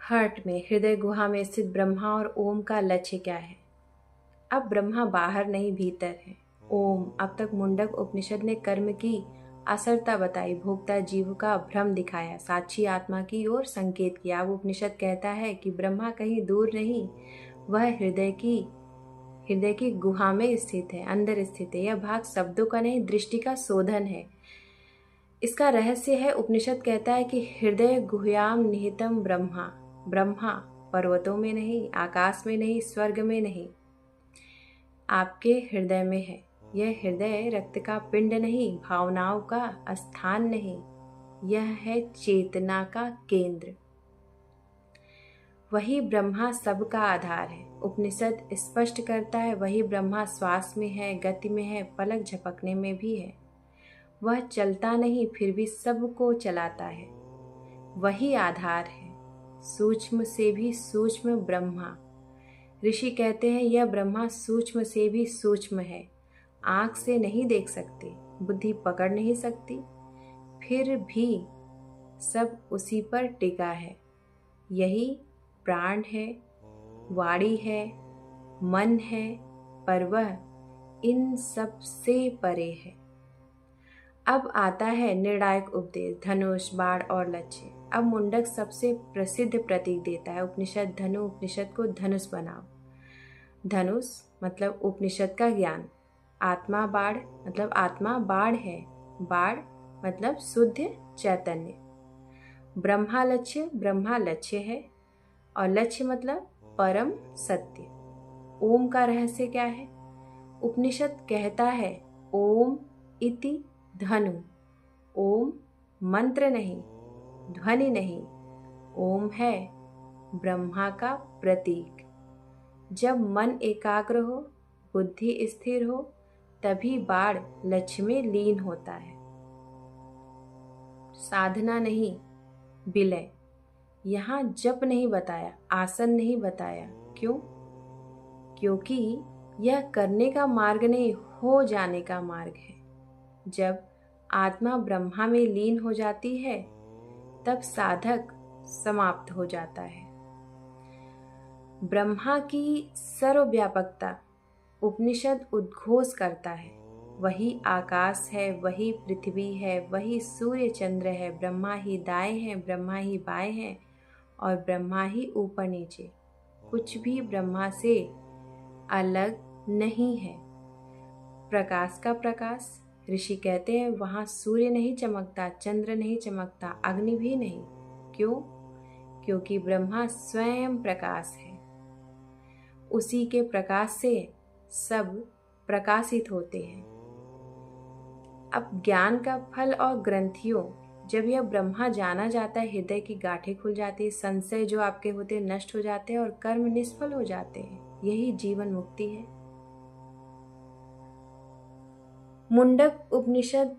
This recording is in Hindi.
हार्ट में, हृदय गुहा में स्थित ब्रह्मा और ओम का लक्ष्य क्या है? अब ब्रह्मा बाहर नहीं भीतर है। ओम। अब तक मुंडक उपनिषद ने कर्म की असरता बताई, भोक्ता जीव का भ्रम दिखाया, साक्षी आत्मा की ओर संकेत किया। अब उपनिषद कहता है कि ब्रह्मा कहीं दूर नहीं, वह हृदय की गुहा में स्थित है, अंदर स्थित है। यह भाग शब्दों का नहीं, दृष्टि का शोधन है। इसका रहस्य है, उपनिषद कहता है कि हृदय गुह्याम निहितम ब्रह्मा। ब्रह्मा पर्वतों में नहीं, आकाश में नहीं, स्वर्ग में नहीं, आपके हृदय में है। यह हृदय रक्त का पिंड नहीं, भावनाओं का स्थान नहीं, यह है चेतना का केंद्र। वही ब्रह्मा सबका आधार है। उपनिषद स्पष्ट करता है, वही ब्रह्मा श्वास में है, गति में है, पलक झपकने में भी है। वह चलता नहीं, फिर भी सबको चलाता है। वही आधार है, सूक्ष्म से भी सूक्ष्म ब्रह्मा। ऋषि कहते हैं, यह ब्रह्मा सूक्ष्म से भी सूक्ष्म है। आंख से नहीं देख सकते, बुद्धि पकड़ नहीं सकती, फिर भी सब उसी पर टिका है। यही प्राण है, वाणी है, मन है, पर वह इन सब से परे है। अब आता है निर्णायक उपदेश, धनुष, बाण और लक्ष्य। अब मुंडक सबसे प्रसिद्ध प्रतीक देता है। उपनिषद धनु, उपनिषद को धनुष बनाओ। धनुष मतलब उपनिषद का ज्ञान। आत्मा बाण मतलब आत्मा बाण है। बाण मतलब शुद्ध चैतन्य। ब्रह्मा लक्ष्य है, और लक्ष्य मतलब परम सत्य। ओम का रहस्य क्या है? उपनिषद कहता है, ओम इति धनु। ओम मंत्र नहीं, ध्वनि नहीं, ओम है ब्रह्मा का प्रतीक। जब मन एकाग्र हो, बुद्धि स्थिर हो, तभी बाण लक्ष्य में लीन होता है। साधना नहीं, विलय। यहाँ जप नहीं बताया, आसन नहीं बताया। क्यों? क्योंकि यह करने का मार्ग नहीं, हो जाने का मार्ग है। जब आत्मा ब्रह्मा में लीन हो जाती है, तब साधक समाप्त हो जाता है। ब्रह्मा की सर्वव्यापकता उपनिषद उद्घोष करता है। वही आकाश है, वही पृथ्वी है, वही सूर्य चंद्र है। ब्रह्मा ही दाएं हैं, ब्रह्मा ही बाएं हैं, और ब्रह्मा ही ऊपर नीचे। कुछ भी ब्रह्मा से अलग नहीं है। प्रकाश का प्रकाश, ऋषि कहते हैं, वहाँ सूर्य नहीं चमकता, चंद्र नहीं चमकता, अग्नि भी नहीं। क्यों? क्योंकि ब्रह्मा स्वयं प्रकाश है। उसी के प्रकाश से सब प्रकाशित होते हैं। अब ज्ञान का फल और ग्रंथियों, जब यह ब्रह्मा जाना जाता है, हृदय की गांठें खुल जाती है, संशय जो आपके होते नष्ट हो जाते हैं, और कर्म निष्फल हो जाते हैं। यही जीवन मुक्ति है। मुंडक उपनिषद